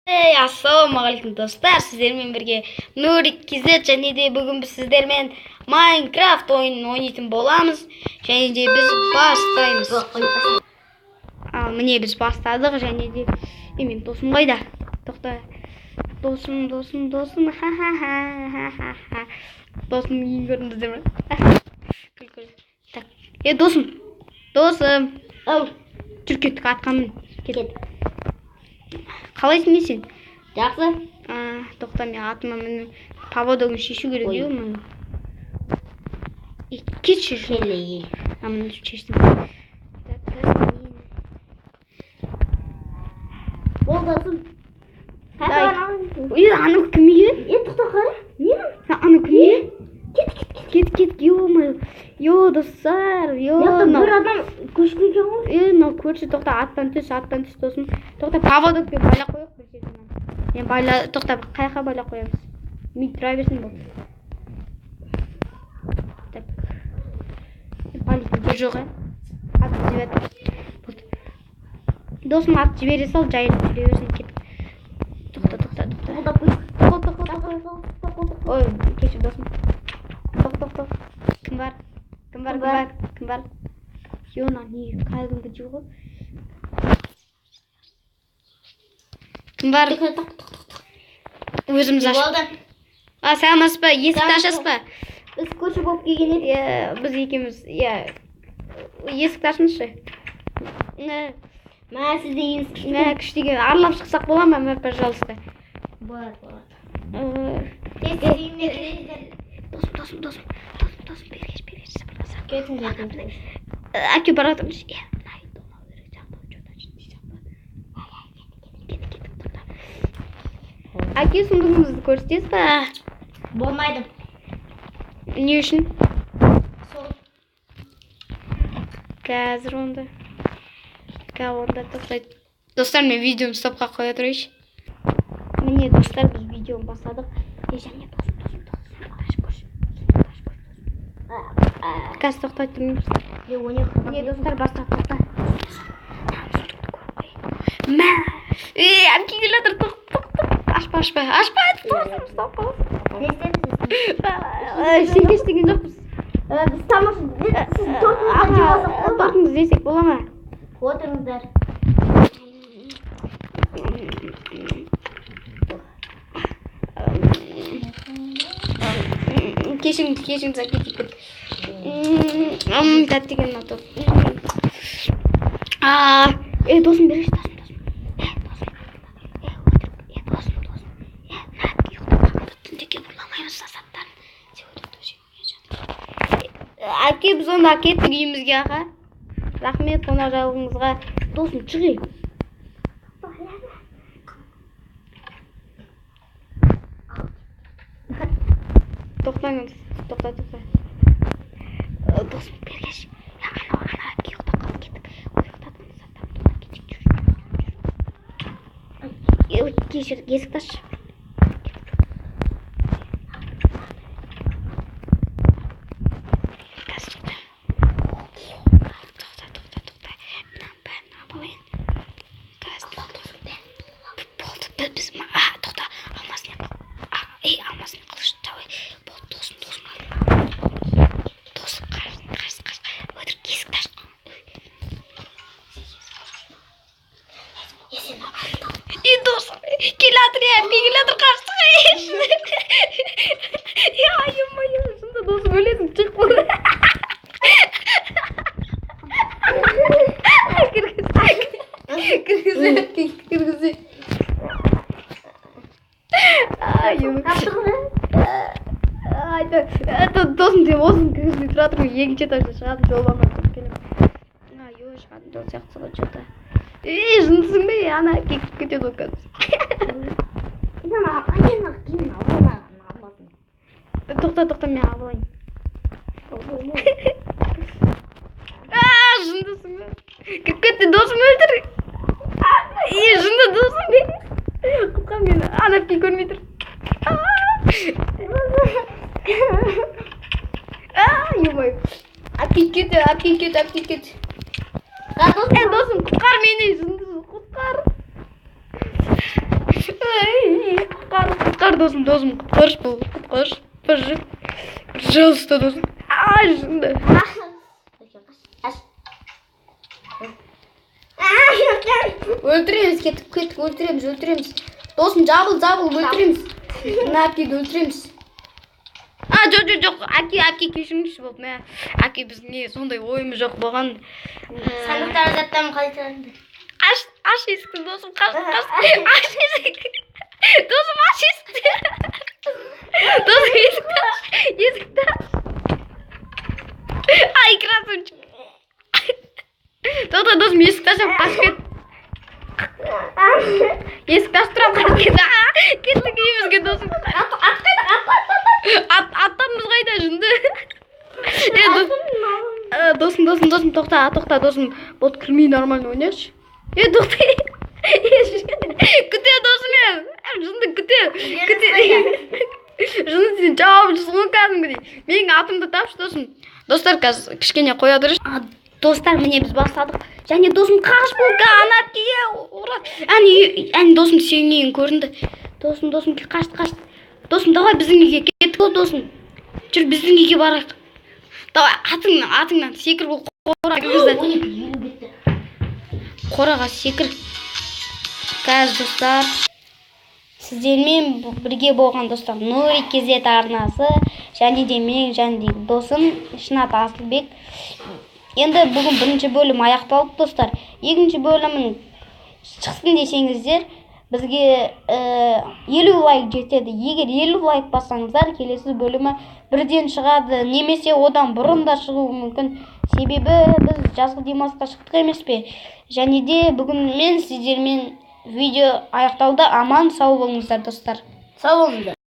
Ассалаумағалейкум достар, сіздермен бірге Нурик KZ және де бүгін біз сіздермен Майнкрафт ойынын ойнайтын боламыз. Және де біз бастаймыз. Міне біз бастадық және де мен досым қайда? Тоқта. Досым. Досым ең көрінді ме? Күлкілі. Так. Досым. Ау. Жүр кеттік атқанмын. Кет. Қалайсың мен сен? Жақсы. Тоқта, мен атыма міне поводогын шешу керек еді мен. Кетші Келей. Мені шештім. Болдасың. Анау кім еді? Тоқта қара. Не? Анау кім еді? Кет. Йо, достар. Бір адам көшкен жоқ ғой. Мынау көрші. Тоқта, аттан түс досым. Тоқта, поводокпен байлап қояйық бір жерден. Мен тоқта, қайқа байлап қоямыз. Мен тұра берсін бұл. Так. Полиция жоқ, ат жібер. Досым ат жібере сал, жайылып жүре берсін. Кет. Тоқта. Ой, кешір досым. Тоқ. Кім бар? Йона, не, қайдыңғы жоқ ғой. Кім бар? Өзіміз ашып. Сәлем аспа, есікті ашасыз ба? Біз көрші болып келген едік. Біз екеуміз, есікті ашыңызшы. Сіз деген Күштеген, аралап шықсақ бола ма, пожалуйста? Болады. Досым, бергеш, сыпырласа. Кетіңдер. Әке баратырмыз. Әке, сұмдығымызды көрсетесіз ба? Болмайды. Не үшін? Сол. Қазір онда тоқтайды. Достар, мен видеоны стопқа қоя тұрайыншы. Міне, достар, біз видеоны бастадық. Және досым. Қазір тоқтайды тұрмыз. Не, достар, бастап тоқта. Әмке келатыр, тоқта. Ашпа, стоп. Не істедіңіз? Сен ештеген жоқпыз. Біз тамасын. Сіз тортыңыздан жеп алсақ болады ма? Тортыңызды жесек бола ма? Отырыңыздар. Кешіңіз, әкетіп. Тәт деген ұнатып. Досым береш, досым. Әке, біз онда кеттік үйімізге, аға. Рахмет қонақжайлығыңызға. Досым, шығайық. Тоқтаңыз. Тоқта. Досым, бергеш. Ана әке ұйықтап қалып кеттік. Ұйықтадыңыз, аттап кетейік. Кешір, есікті ашы. Алмасын қылыш тауы. Бұл досым. Досым, қарсы. Өтір кесікті ашты. Досым, келатыр қарсы қайыш. Шында досым өлесің, чық болды. Кіргізі. Досым деп осыны кіргізбей тұра тұрмын, екінші этажда шығады, жолдан өтіп келемін. Шығады, жол сияқты ғой что-то. Жындысың бе, ана кекіп кетеді ғой қазір. Тоқта, мен алайын. Жындысың бе? Кетті, досым өлтір. Жынды досым бе? Құтқан мені, ана пи көрмей тұр. Емай. Әпкет кет. Досым, құтқар мені, жындысың, құтқар. құтқар досым, құтқаршы бол, құтқаршы, пожалуйста досым. Жынды. Өлтіреміз, кеттік, өлтіреміз. Досым, жабыл, өлтіреміз. Мына әкейді өлтіреміз. Жоқ, әке кешіріңізші болды. Мә, әке біздің сондай ойымыз жоқ болған. Сандықтар заттан қайтаранды. Аш есікті, досым, қаш. Аш есікті. Досым, аш есікті. Досым, есікті. Ай, красавчик. Тоқта, досым, есікті ашам, қашып кет. Есікті ашып тұрам, қашып кет. Кеттік үйімізге, досым. Аттамыз қайда, жынды. Досым, тоқта, досым. Болды, кірмей нормально ойнайықшы. Тоқта. Күте, досым, жынды, күте. Жынды, сен жауапшысың ғой кәдімгідей. Менің атымды тапшы, досым. Достар, қазір кішкене қоя тұрыш. Достар, міне біз бастадық. Және досым қаш болды, анапкеге ұрады. Әне досым сүйінейін көрінді. Досым қашты. Досым, давай біздің үйге кеттік ол, досым. Жүр, біздің үйге барайық. Давай, атыңнан секір бұл қораға кіргізді. Қораға секір. Қазір достар, сіздермен бірге болған достар, Нури Кезет арнасы, және де менің жанымдағы досым Шынат Асылбек. Енді бүгін бірінші бөлім аяқталып достар. Екінші бөлімін шықсын десеңіздер, бізге 50 лайк жетеді. Егер 50 лайк бассаңыздар, келесі бөлімі бірден шығады, немесе одан бұрын да шығуы мүмкін. Себебі біз жазғы демалысқа шықтық емес пе? Және де бүгін мен сіздермен видео аяқталды. Аман сау болыңыздар достар. Сау болыңыздар.